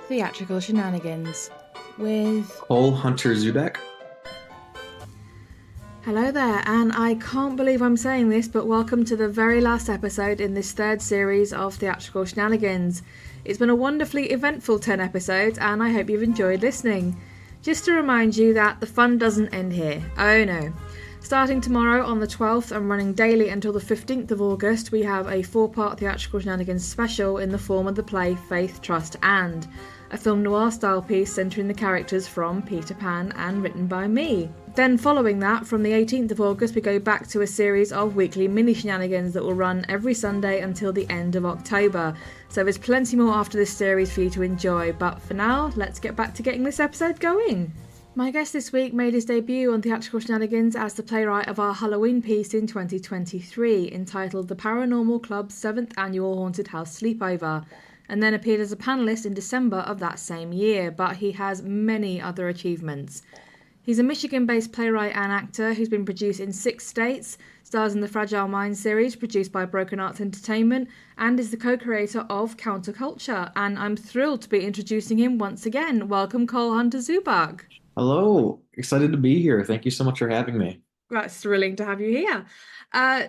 Theatrical Shenanigans with... Cole Hunter Zubak. Hello there, and I can't believe I'm saying this, but welcome to the very last episode in this third series of Theatrical Shenanigans. It's been a wonderfully eventful 10 episodes, and I hope you've enjoyed listening. Just to remind you that the fun doesn't end here. Oh no. Starting tomorrow on the 12th and running daily until the 15th of August, we have a 4-part Theatrical Shenanigans special in the form of the play Faith, Trust and, a film noir style piece centering the characters from Peter Pan and written by me. Then following that, from the 18th of August, we go back to a series of weekly mini shenanigans that will run every Sunday until the end of October. So there's plenty more after this series for you to enjoy, but for now, let's get back to getting this episode going. My guest this week made his debut on Theatrical Shenanigans as the playwright of our Halloween piece in 2023, entitled The Paranormal Club's 7th Annual Haunted House Sleepover, and then appeared as a panellist in December of that same year, but he has many other achievements. He's a Michigan-based playwright and actor who's been produced in 6 states, stars in the Fragile Mind series produced by Broken Arts Entertainment, and is the co-creator of Counterculture. And I'm thrilled to be introducing him once again. Welcome, Cole Hunter Zubak. Hello, excited to be here. Thank you so much for having me. That's thrilling to have you here.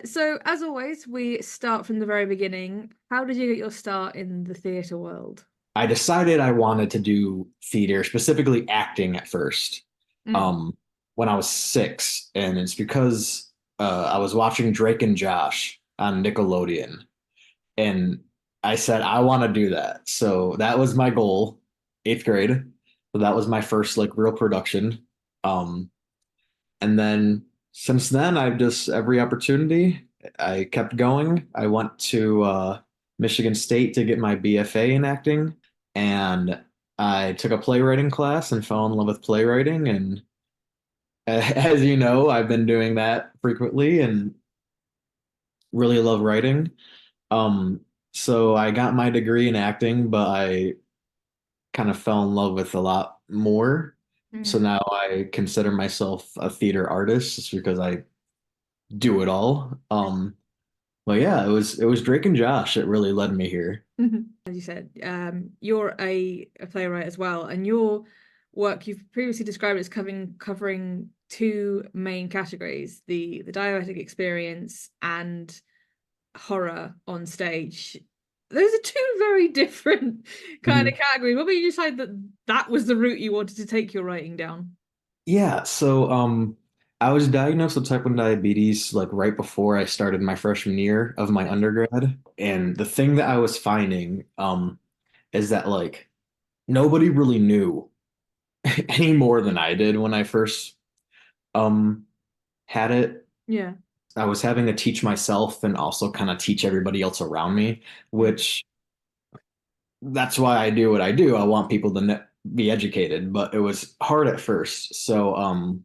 So, as always, we start from the very beginning. How did you get your start in the theatre world? I decided I wanted to do theater, specifically acting at first, when I was 6, and it's because I was watching Drake and Josh on Nickelodeon, and I said I want to do that. So that was my goal, 8th grade. So that was my first like real production. And then since then, I've just every opportunity, I kept going. I went to Michigan State to get my BFA in acting, and I took a playwriting class and fell in love with playwriting. And as you know, I've been doing that frequently and really love writing. So I got my degree in acting, but I kind of fell in love with a lot more. So now I consider myself a theater artist just because I do it all. But yeah, it was Drake and Josh. It really led me here. As you said, you're a playwright as well, and your work you've previously described as covering 2 main categories: the diegetic experience and horror on stage. Those are 2 very different kind of categories. What made you decide that that was the route you wanted to take your writing down? Yeah, so I was diagnosed with type 1 diabetes like right before I started my freshman year of my undergrad. And the thing that I was finding is that like nobody really knew any more than I did when I first um had it. Yeah. I was having to teach myself and also kind of teach everybody else around me, which that's why I do what I do. I want people to be educated, but it was hard at first. So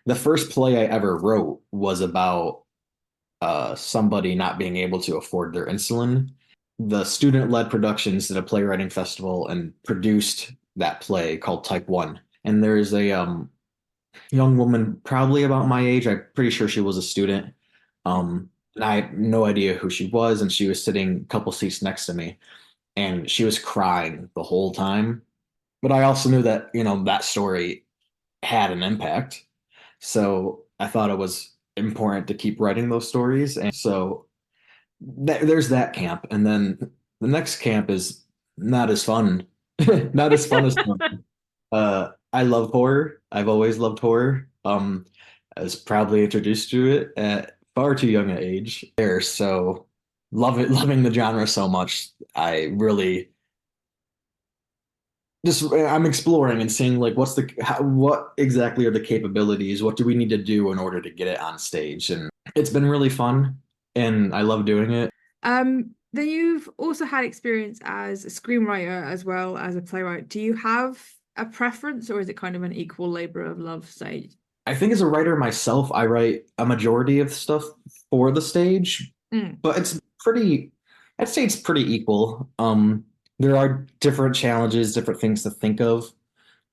the first play I ever wrote was about somebody not being able to afford their insulin. The student-led productions did a playwriting festival and produced that play called Type 1. And there's a young woman, probably about my age. I'm pretty sure she was a student. And I had no idea who she was, and she was sitting a couple seats next to me, and she was crying the whole time. But I also knew that, that story had an impact. So I thought it was important to keep writing those stories. And so there's that camp. And then the next camp is not as fun, not as fun as fun. I love horror. I've always loved horror. I was probably introduced to it at far too young an age there. So loving the genre so much. I really I'm exploring and seeing like what exactly are the capabilities? What do we need to do in order to get it on stage? And it's been really fun, and I love doing it. Then you've also had experience as a screenwriter as well as a playwright. Do you have a preference, or is it kind of an equal labor of love stage? I think as a writer myself, I write a majority of stuff for the stage, but I'd say it's pretty equal. There are different challenges, different things to think of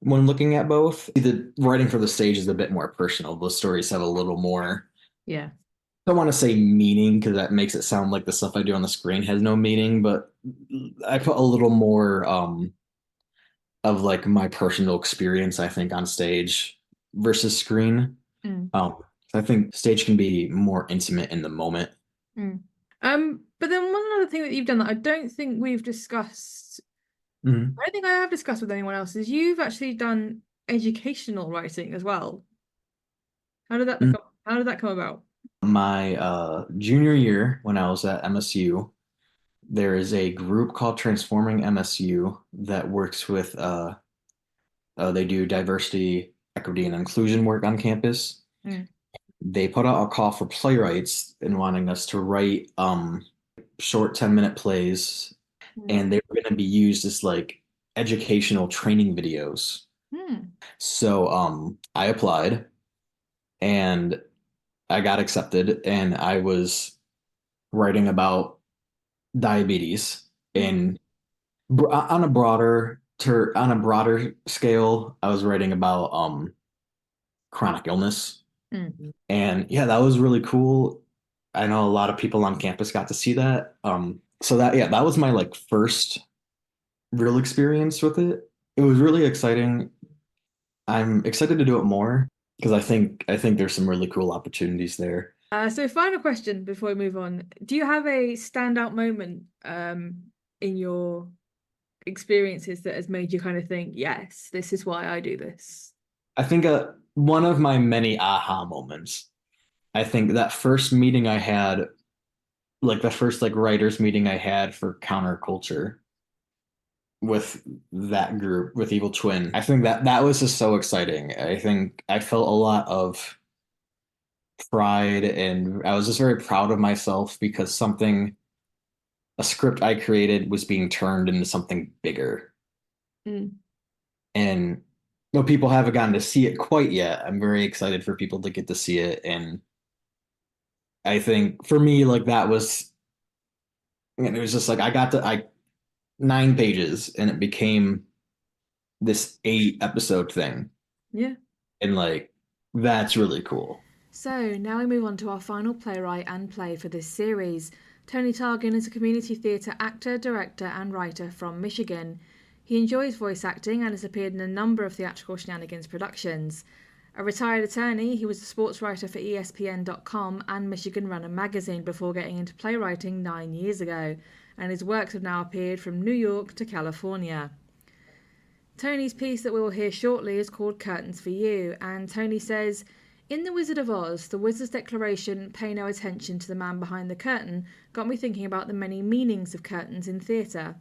when looking at both. The writing for the stage is a bit more personal. Those stories have a little more, Yeah. I don't want to say meaning because that makes it sound like the stuff I do on the screen has no meaning, but I put a little more of like my personal experience, I think, on stage versus screen. Mm. I think stage can be more intimate in the moment. Mm. But then one other thing that you've done that I don't think we've discussed, Mhm. I don't think I have discussed with anyone else, is you've actually done educational writing as well. How did that Mm. come, how did that come about? My junior year, when I was at MSU, there is a group called Transforming MSU that works with they do diversity, equity, and inclusion work on campus. Mm. They put out a call for playwrights and wanting us to write short 10-minute plays, Mm. and they were going to be used as like educational training videos. Mm. So I applied and I got accepted, and I was writing about diabetes Mm. and on a broader scale. I was writing about chronic illness. Mm. And yeah, that was really cool. I know a lot of people on campus got to see that. So that yeah, that was my like first real experience with it. It was really exciting. I'm excited to do it more because I think there's some really cool opportunities there. So final question before we move on. Do you have a standout moment in your experiences that has made you kind of think, yes, this is why I do this? I think one of my many aha moments. I think that first meeting I had, like the first like writers meeting I had for counterculture with that group with Evil Twin. I think that was just so exciting. I think I felt a lot of pride and I was just very proud of myself because a script I created was being turned into something bigger. Mm. And no people haven't gotten to see it quite yet. I'm very excited for people to get to see it. And I think for me, like that was, it was just like I 9 pages and it became this 8 episode thing. Yeah. And like that's really cool. So now we move on to our final playwright and play for this series. Tony Targin is a community theatre actor, director, and writer from Michigan. He enjoys voice acting and has appeared in a number of theatrical shenanigans productions. A retired attorney, he was a sports writer for ESPN.com and Michigan Runner magazine before getting into playwriting 9 years ago, and his works have now appeared from New York to California. Tony's piece that we will hear shortly is called Curtains for You, and Tony says, "In The Wizard of Oz, the wizard's declaration, 'Pay no attention to the man behind the curtain,' got me thinking about the many meanings of curtains in theatre.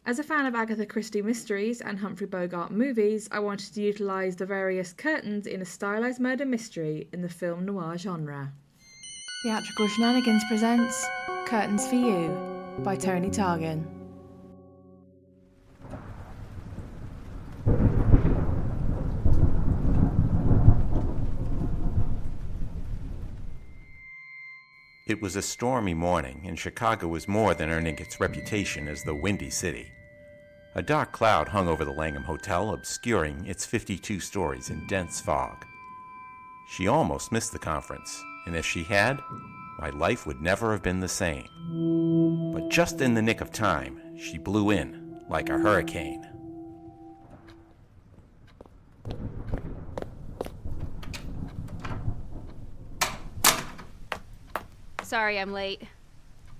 As a fan of Agatha Christie mysteries and Humphrey Bogart movies, I wanted to utilise the various curtains in a stylized murder mystery in the film noir genre." Theatrical Shenanigans presents Curtains for You by Tony Targin. It was a stormy morning, and Chicago was more than earning its reputation as the Windy City. A dark cloud hung over the Langham Hotel, obscuring its 52 stories in dense fog. She almost missed the conference, and if she had, my life would never have been the same. But just in the nick of time, she blew in like a hurricane. Sorry I'm late.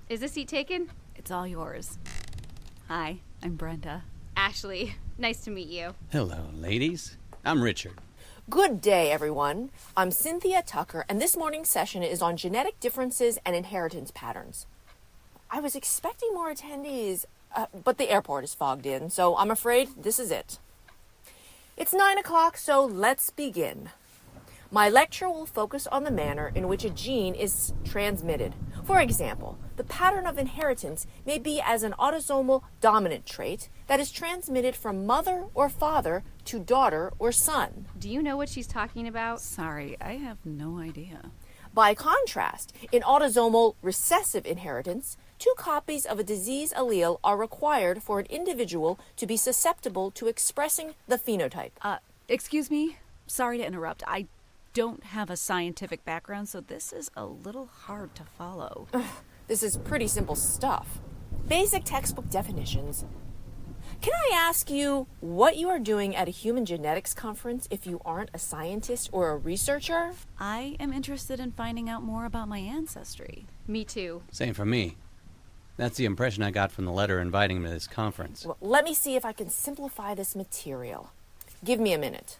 Is this seat taken? It's all yours. Hi, I'm Brenda. Ashley, nice to meet you. Hello, ladies. I'm Richard. Good day, everyone. I'm Cynthia Tucker, and this morning's session is on genetic differences and inheritance patterns. I was expecting more attendees, but the airport is fogged in, so I'm afraid this is it. It's 9 o'clock, so let's begin. My lecture will focus on the manner in which a gene is transmitted. For example, the pattern of inheritance may be as an autosomal dominant trait that is transmitted from mother or father to daughter or son. Do you know what she's talking about? Sorry, I have no idea. By contrast, in autosomal recessive inheritance, 2 copies of a disease allele are required for an individual to be susceptible to expressing the phenotype. Excuse me? Sorry to interrupt. I don't have a scientific background, so this is a little hard to follow. This is pretty simple stuff. Basic textbook definitions. Can I ask you what you are doing at a human genetics conference if you aren't a scientist or a researcher? I am interested in finding out more about my ancestry. Me too. Same for me. That's the impression I got from the letter inviting me to this conference. Well, let me see if I can simplify this material. Give me a minute.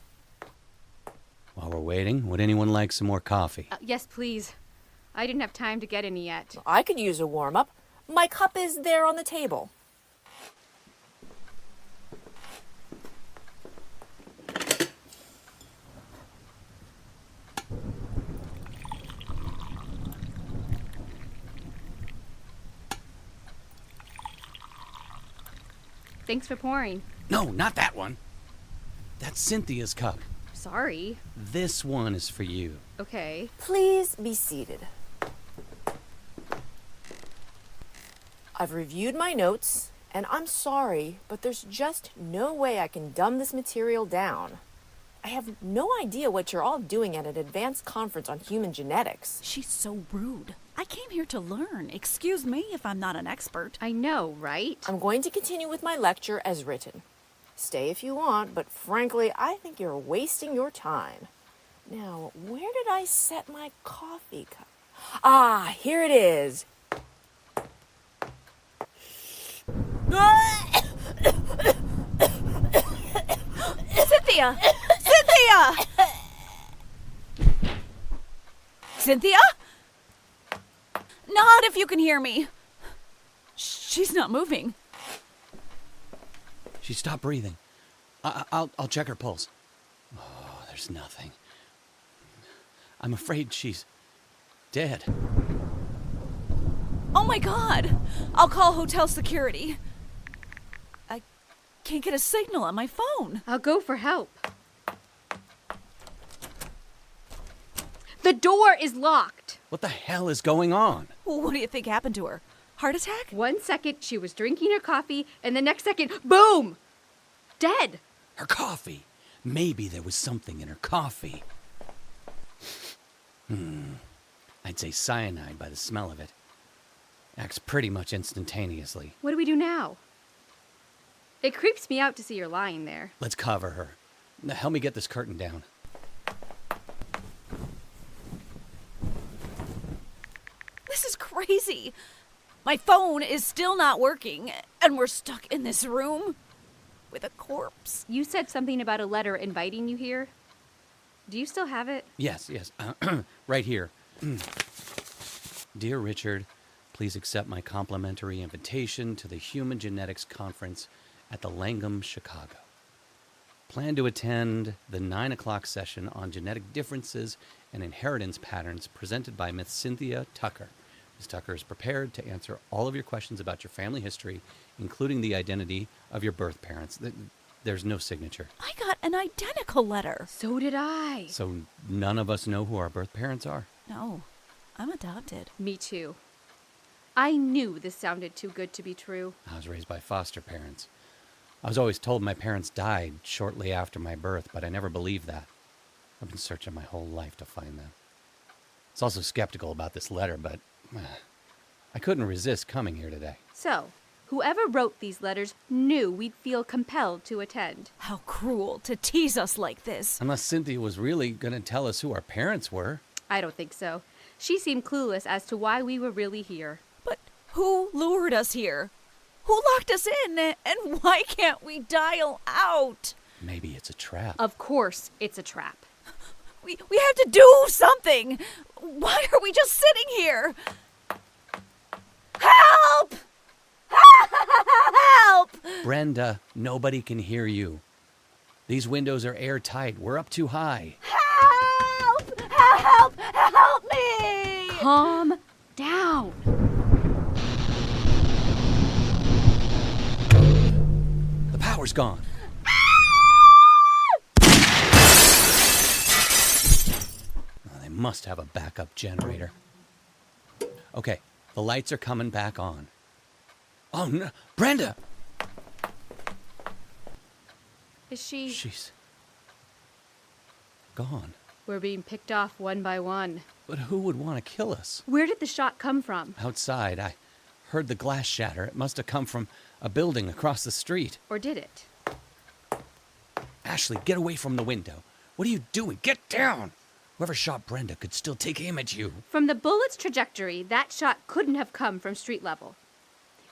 While we're waiting, would anyone like some more coffee? Yes, please. I didn't have time to get any yet. I could use a warm-up. My cup is there on the table. Thanks for pouring. No, not that one. That's Cynthia's cup. Sorry. This one is for you. Okay. Please be seated. I've reviewed my notes, and I'm sorry, but there's just no way I can dumb this material down. I have no idea what you're all doing at an advanced conference on human genetics. She's so rude. I came here to learn. Excuse me if I'm not an expert. I know, right? I'm going to continue with my lecture as written. Stay if you want, but frankly, I think you're wasting your time. Now, where did I set my coffee cup? Ah, here it is. Cynthia! Cynthia! Cynthia? Not if you can hear me. She's not moving. She stopped breathing. I'll check her pulse. Oh, there's nothing. I'm afraid she's dead. Oh my God! I'll call hotel security. I can't get a signal on my phone. I'll go for help. The door is locked. What the hell is going on? Well, what do you think happened to her? Heart attack? 1 second she was drinking her coffee, and the next second, boom! Dead. Her coffee. Maybe there was something in her coffee. I'd say cyanide by the smell of it. Acts pretty much instantaneously. What do we do now? It creeps me out to see her lying there. Let's cover her. Now, help me get this curtain down. This is crazy. My phone is still not working, and we're stuck in this room with a corpse. You said something about a letter inviting you here. Do you still have it? Yes. Right here. Dear Richard, please accept my complimentary invitation to the Human Genetics Conference at the Langham, Chicago. Plan to attend the 9 o'clock session on genetic differences and inheritance patterns presented by Miss Cynthia Tucker. Ms. Tucker is prepared to answer all of your questions about your family history, including the identity of your birth parents. There's no signature. I got an identical letter. So did I. So none of us know who our birth parents are? No, I'm adopted. Me too. I knew this sounded too good to be true. I was raised by foster parents. I was always told my parents died shortly after my birth, but I never believed that. I've been searching my whole life to find that. I was also skeptical about this letter, but I couldn't resist coming here today. So, whoever wrote these letters knew we'd feel compelled to attend. How cruel to tease us like this. Unless Cynthia was really going to tell us who our parents were. I don't think so. She seemed clueless as to why we were really here. But who lured us here? Who locked us in? And why can't we dial out? Maybe it's a trap. Of course, it's a trap. We have to do something. Why are we just sitting here? Help! Help! Brenda, nobody can hear you. These windows are airtight. We're up too high. Help! Help! Help me! Calm down. The power's gone. Oh, they must have a backup generator. Okay, the lights are coming back on. Oh, no. Brenda! Is she... She's gone. We're being picked off one by one. But who would want to kill us? Where did the shot come from? Outside, I heard the glass shatter. It must have come from a building across the street. Or did it? Ashley, get away from the window. What are you doing? Get down! Whoever shot Brenda could still take aim at you. From the bullet's trajectory, that shot couldn't have come from street level.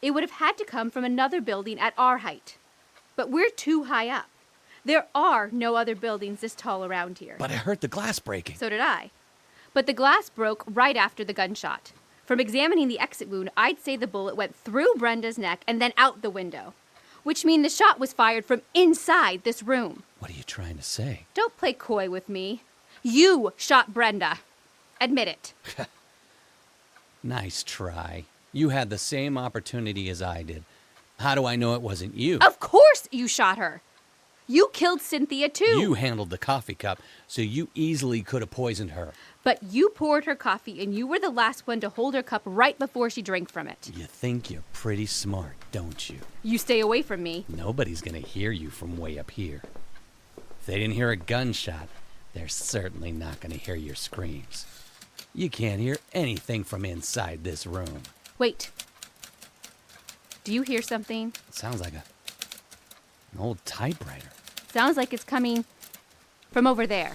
It would have had to come from another building at our height. But we're too high up. There are no other buildings this tall around here. But I heard the glass breaking. So did I. But the glass broke right after the gunshot. From examining the exit wound, I'd say the bullet went through Brenda's neck and then out the window. Which means the shot was fired from inside this room. What are you trying to say? Don't play coy with me. You shot Brenda. Admit it. Nice try. You had the same opportunity as I did. How do I know it wasn't you? Of course you shot her. You killed Cynthia too. You handled the coffee cup, so you easily could have poisoned her. But you poured her coffee and you were the last one to hold her cup right before she drank from it. You think you're pretty smart, don't you? You stay away from me. Nobody's gonna hear you from way up here. If they didn't hear a gunshot, they're certainly not gonna hear your screams. You can't hear anything from inside this room. Wait. Do you hear something? It sounds like an old typewriter. Sounds like it's coming from over there.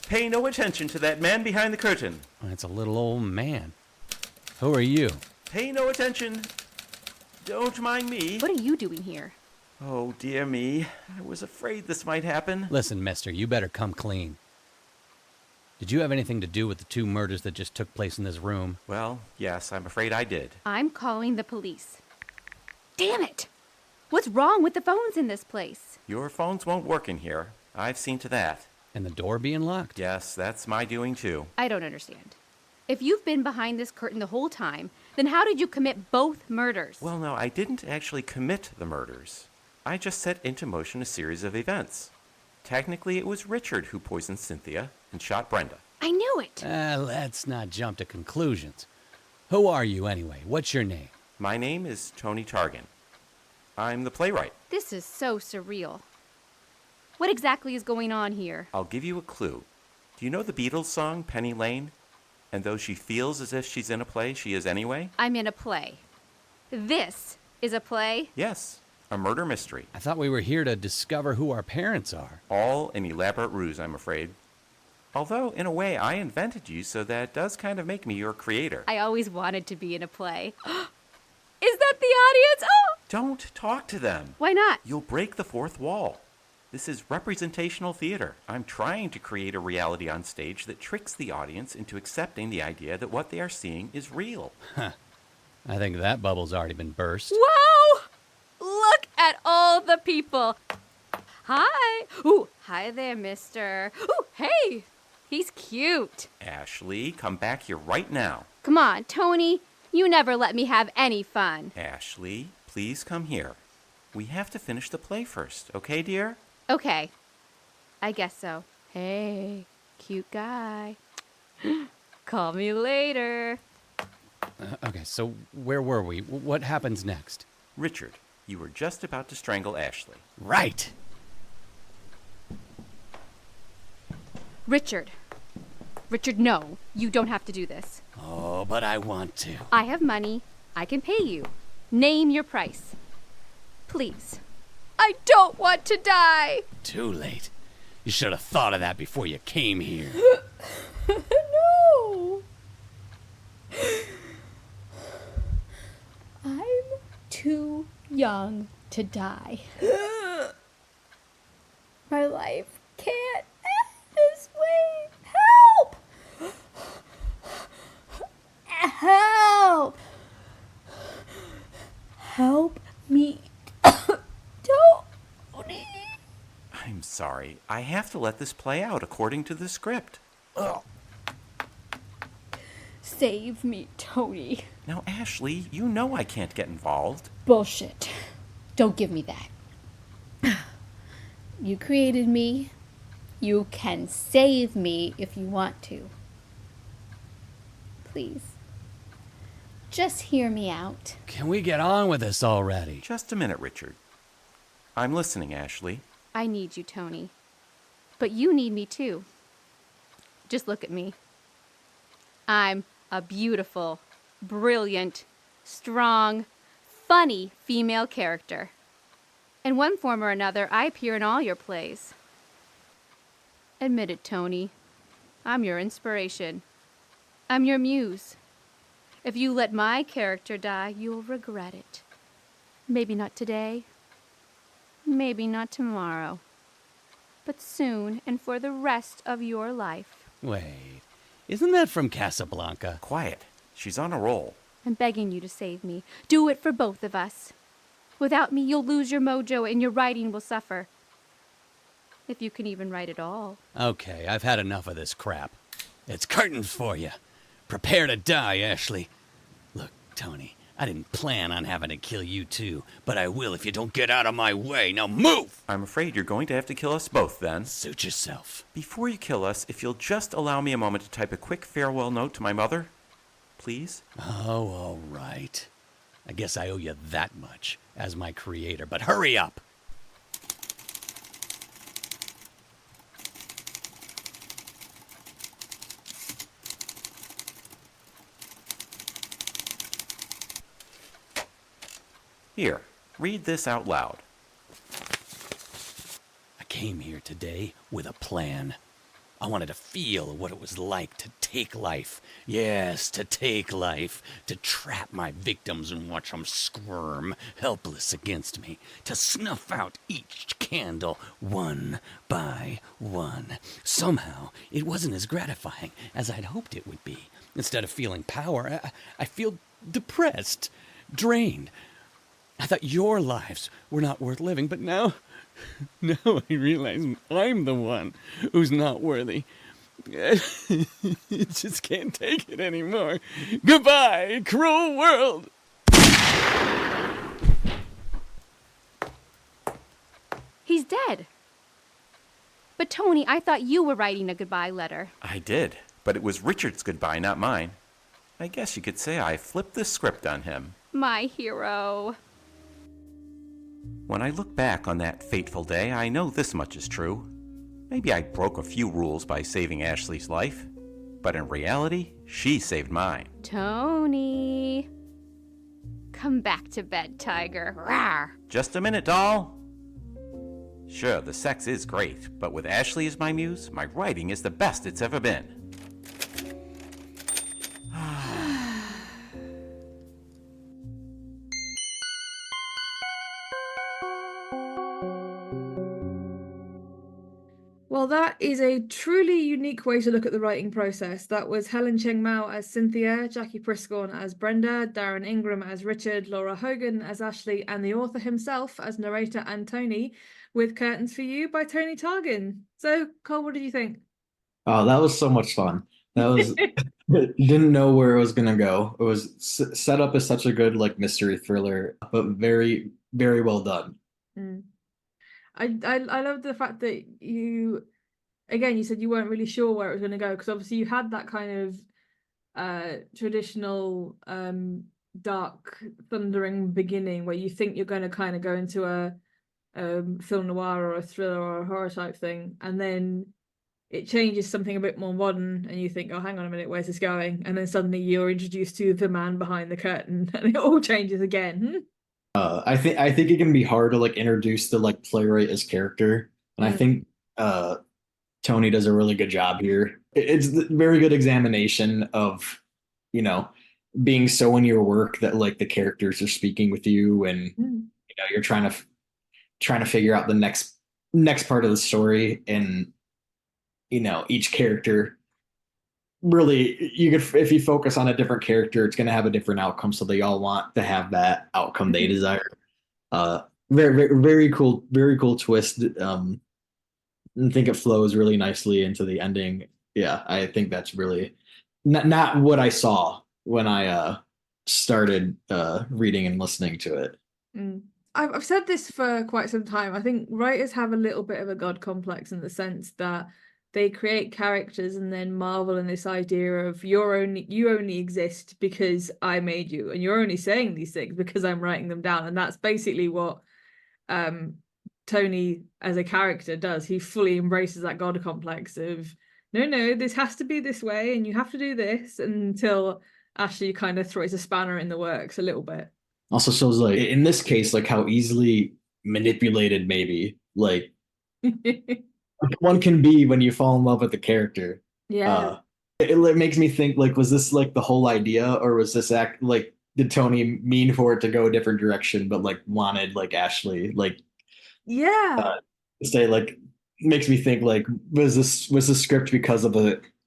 Pay no attention to that man behind the curtain. It's a little old man. Who are you? Pay no attention. Don't mind me. What are you doing here? Oh, dear me. I was afraid this might happen. Listen, mister, you better come clean. Did you have anything to do with the 2 murders that just took place in this room? Well, yes, I'm afraid I did. I'm calling the police. Damn it! What's wrong with the phones in this place? Your phones won't work in here. I've seen to that. And the door being locked? Yes, that's my doing too. I don't understand. If you've been behind this curtain the whole time, then how did you commit both murders? Well, no, I didn't actually commit the murders. I just set into motion a series of events. Technically, it was Richard who poisoned Cynthia and shot Brenda. I knew it! Let's not jump to conclusions. Who are you anyway? What's your name? My name is Tony Targan. I'm the playwright. This is so surreal. What exactly is going on here? I'll give you a clue. Do you know the Beatles song, Penny Lane? And though she feels as if she's in a play, she is anyway? I'm in a play. This is a play? Yes, a murder mystery. I thought we were here to discover who our parents are. All an elaborate ruse, I'm afraid. Although, in a way, I invented you, so that does kind of make me your creator. I always wanted to be in a play. Is that the audience? Oh! Don't talk to them. Why not? You'll break the fourth wall. This is representational theater. I'm trying to create a reality on stage that tricks the audience into accepting the idea that what they are seeing is real. I think that bubble's already been burst. Whoa! Look at all the people. Hi. Ooh, hi there, mister. Ooh, hey. He's cute. Ashley, come back here right now. Come on, Tony. You never let me have any fun. Ashley, please come here. We have to finish the play first, okay, dear? Okay. I guess so. Hey, cute guy. Call me later. Okay, so where were we? What happens next? Richard, you were just about to strangle Ashley. Right. Richard. Richard, no. You don't have to do this. Oh, but I want to. I have money. I can pay you. Name your price. Please. I don't want to die. Too late. You should have thought of that before you came here. No. I'm too young to die. My life can't end this way. Help! Help! Help me. Tony. I'm sorry. I have to let this play out according to the script. Ugh. Save me, Tony. Now, Ashley, you know I can't get involved. Bullshit. Don't give me that. You created me. You can save me if you want to. Please. Just hear me out. Can we get on with this already? Just a minute, Richard. I'm listening, Ashley. I need you, Tony. But you need me too. Just look at me. I'm a beautiful, brilliant, strong, funny female character. In one form or another, I appear in all your plays. Admit it, Tony. I'm your inspiration. I'm your muse. If you let my character die, you'll regret it. Maybe not today. Maybe not tomorrow. But soon and for the rest of your life. Wait, isn't that from Casablanca? Quiet. She's on a roll. I'm begging you to save me. Do it for both of us. Without me, you'll lose your mojo and your writing will suffer. If you can even write at all. Okay, I've had enough of this crap. It's curtains for you. Prepare to die, Ashley. Look, Tony, I didn't plan on having to kill you too, but I will if you don't get out of my way. Now move! I'm afraid you're going to have to kill us both then. Suit yourself. Before you kill us, if you'll just allow me a moment to type a quick farewell note to my mother, please? Oh, all right. I guess I owe you that much as my creator, but hurry up! Here, read this out loud. I came here today with a plan. I wanted to feel what it was like to take life. Yes, to take life. To trap my victims and watch them squirm, helpless against me. To snuff out each candle one by one. Somehow, it wasn't as gratifying as I'd hoped it would be. Instead of feeling power, I feel depressed, drained. I thought your lives were not worth living, but now I realize I'm the one who's not worthy. I just can't take it anymore. Goodbye, cruel world! He's dead. But Tony, I thought you were writing a goodbye letter. I did, but it was Richard's goodbye, not mine. I guess you could say I flipped the script on him. My hero. When I look back on that fateful day, I know this much is true. Maybe I broke a few rules by saving Ashley's life, but in reality, she saved mine. Tony. Come back to bed, Tiger. Rawr. Just a minute, doll. Sure, the sex is great, but with Ashley as my muse, my writing is the best it's ever been. Well, that is a truly unique way to look at the writing process. That was Helen Cheng Mao as Cynthia, Jackie Priscorn as Brenda, Darren Ingram as Richard, Laura Hogan as Ashley, and the author himself as narrator and Tony, with Curtains for You by Tony Targin. So, Cole, what did you think? Oh, that was so much fun. That was didn't know where it was gonna go. It was set up as such a good like mystery thriller, but very, very well done. Mm. I love the fact that you said you weren't really sure where it was going to go, because obviously you had that kind of traditional dark thundering beginning where you think you're going to kind of go into a film noir or a thriller or a horror type thing, and then it changes something a bit more modern and you think, oh, hang on a minute, where's this going? And then suddenly you're introduced to the man behind the curtain and it all changes again. I think it can be hard to like introduce the like playwright as character, and I think Tony does a really good job here. It's a very good examination of, you know, being so in your work that like the characters are speaking with you, and you know you're trying to figure out the next part of the story, and you know each character. Really, you could, if you focus on a different character, it's going to have a different outcome. So they all want to have that outcome they desire. Very, very cool twist. I think it flows really nicely into the ending. Yeah, I think that's really not what I saw when I started reading and listening to it. I've said this for quite some time. I think writers have a little bit of a god complex in the sense that they create characters and then marvel in this idea of you only exist because I made you, and you're only saying these things because I'm writing them down. And that's basically what Tony as a character does. He fully embraces that god complex of no, this has to be this way and you have to do this, until Ashley kind of throws a spanner in the works a little bit. Also shows like in this case like how easily manipulated maybe like one can be when you fall in love with the character. Yeah. It makes me think like was this like the whole idea or was this act like did Tony mean for it to go a different direction but like wanted like Ashley like Yeah. say like makes me think like was the script because of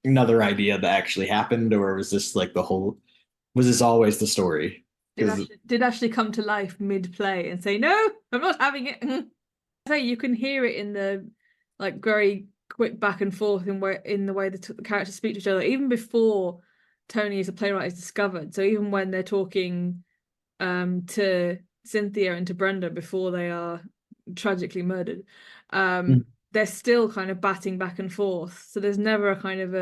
another idea that actually happened or was this like the whole was this always the story? Because Did Ashley come to life mid-play and say, "No, I'm not having it." I say you can hear it in the like very quick back and forth in the way the characters speak to each other, even before Tony as a playwright is discovered. So even when they're talking to Cynthia and to Brenda before they are tragically murdered, they're still kind of batting back and forth. So there's never a kind of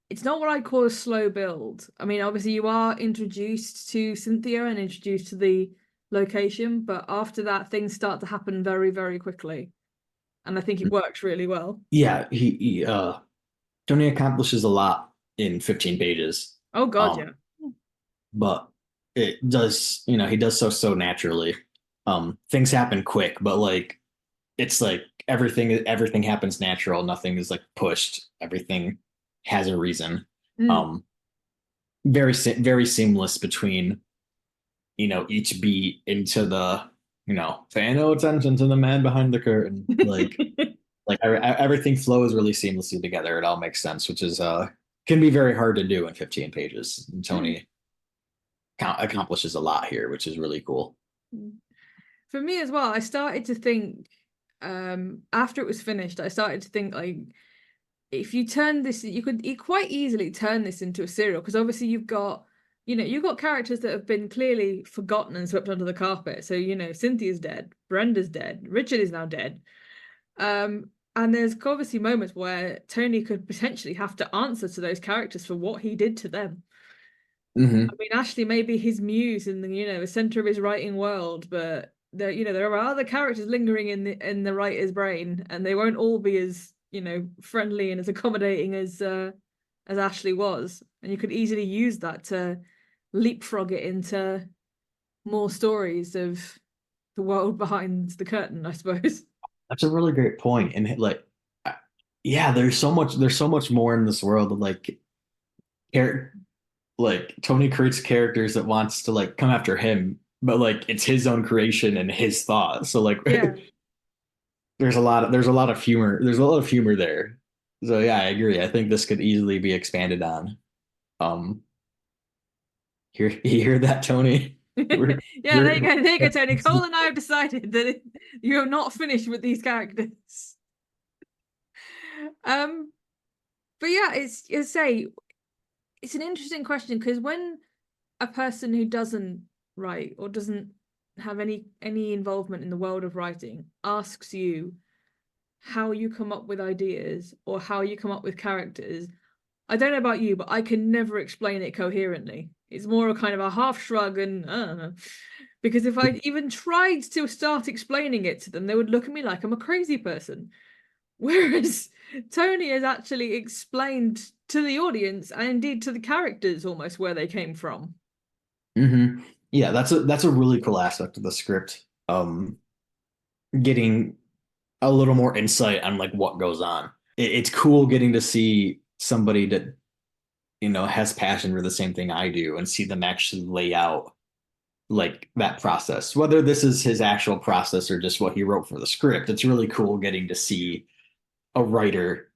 it's not what I'd call a slow build. I mean, obviously you are introduced to Cynthia and introduced to the location, but after that things start to happen very, very quickly. And I think it works really well. yeah, he Tony accomplishes a lot in 15 pages. Oh God, yeah. But it does, he does so naturally. Things happen quick, but like it's like everything happens natural. Nothing is like pushed. Everything has a reason. Very seamless between each beat into the pay no attention to the man behind the curtain. Like everything flows really seamlessly together. It all makes sense, which is can be very hard to do in 15 pages. And Tony accomplishes a lot here, which is really cool. For me as well, I started to think after it was finished, I started to think like if you turn this, you could quite easily turn this into a serial because obviously you've got characters that have been clearly forgotten and swept under the carpet. So Cynthia's dead, Brenda's dead, Richard is now dead. And there's obviously moments where Tony could potentially have to answer to those characters for what he did to them. I mean, Ashley may be his muse in the center of his writing world, but there are other characters lingering in the writer's brain, and they won't all be as friendly and as accommodating as Ashley was. And you could easily use that to leapfrog it into more stories of the world behind the curtain, I suppose. That's a really great point. And like, yeah, there's so much more in this world of like Tony creates characters that wants to like come after him, but like it's his own creation and his thought. So like there's a lot of humor. There's a lot of humor there. So yeah, I agree. I think this could easily be expanded on. You hear that, Tony? There you go, Tony. Cole and I have decided that you're not finished with these characters. But yeah, it's an interesting question because when a person who doesn't write or doesn't have any involvement in the world of writing asks you how you come up with ideas or how you come up with characters, I don't know about you, but I can never explain it coherently. It's more a kind of a half shrug and I don't know. Because if I even tried to start explaining it to them, they would look at me like I'm a crazy person. Whereas Tony has actually explained to the audience and indeed to the characters almost where they came from. Yeah, that's a really cool aspect of the script. Getting a little more insight on like what goes on. It's cool getting to see somebody that has passion for the same thing I do and see them actually lay out like that process, whether this is his actual process or just what he wrote for the script. It's really cool getting to see a writer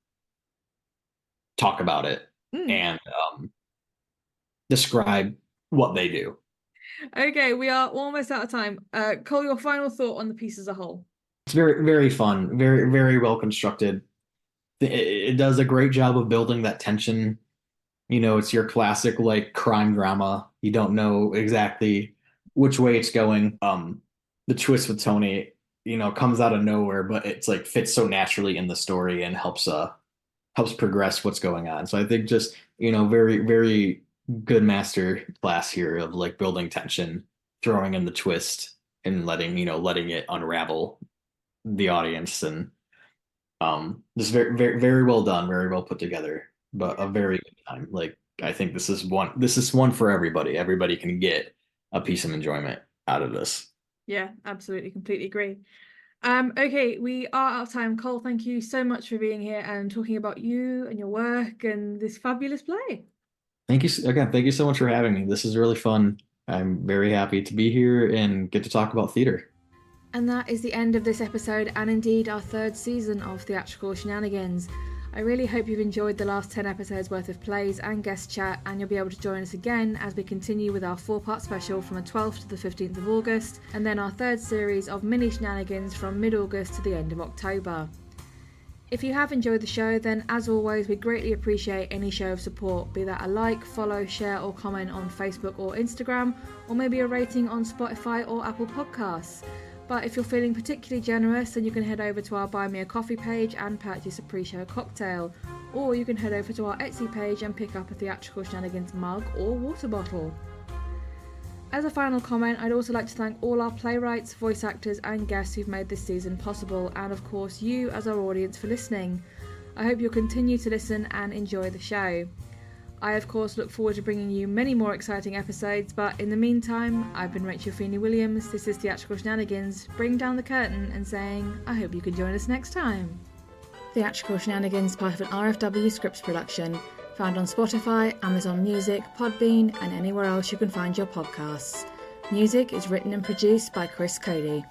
talk about it and describe what they do. Okay, we are almost out of time. Cole, your final thought on the piece as a whole. It's very, very fun, very, very well constructed. It does a great job of building that tension. It's your classic like crime drama. You don't know exactly which way it's going. The twist with Tony, comes out of nowhere, but it's like fits so naturally in the story and helps progress what's going on. So I think just, very, very good master class here of like building tension, throwing in the twist and letting it unravel the audience and just very, very, very well done, very well put together, but a very good time. Like I think this is one for everybody. Everybody can get a piece of enjoyment out of this. Yeah, absolutely, completely agree. Okay, we are out of time. Cole, thank you so much for being here and talking about you and your work and this fabulous play. Thank you again. Thank you so much for having me. This is really fun. I'm very happy to be here and get to talk about theater. And that is the end of this episode and indeed our third season of Theatrical Shenanigans. I really hope you've enjoyed the last 10 episodes worth of plays and guest chat, and you'll be able to join us again as we continue with our 4-part special from the 12th to the 15th of August, and then our third series of mini shenanigans from mid-August to the end of October. If you have enjoyed the show, then as always, we greatly appreciate any show of support, be that a like, follow, share or comment on Facebook or Instagram, or maybe a rating on Spotify or Apple Podcasts. But if you're feeling particularly generous, then you can head over to our Buy Me a Coffee page and purchase a pre-show cocktail. Or you can head over to our Etsy page and pick up a Theatrical Shenanigans mug or water bottle. As a final comment, I'd also like to thank all our playwrights, voice actors and guests who've made this season possible, and of course you as our audience for listening. I hope you'll continue to listen and enjoy the show. I of course look forward to bringing you many more exciting episodes, but in the meantime, I've been Rachel Feeney-Williams, this is Theatrical Shenanigans, bringing down the curtain and saying, I hope you can join us next time. Theatrical Shenanigans is part of an RFW Scripts production, found on Spotify, Amazon Music, Podbean and anywhere else you can find your podcasts. Music is written and produced by Chris Cody.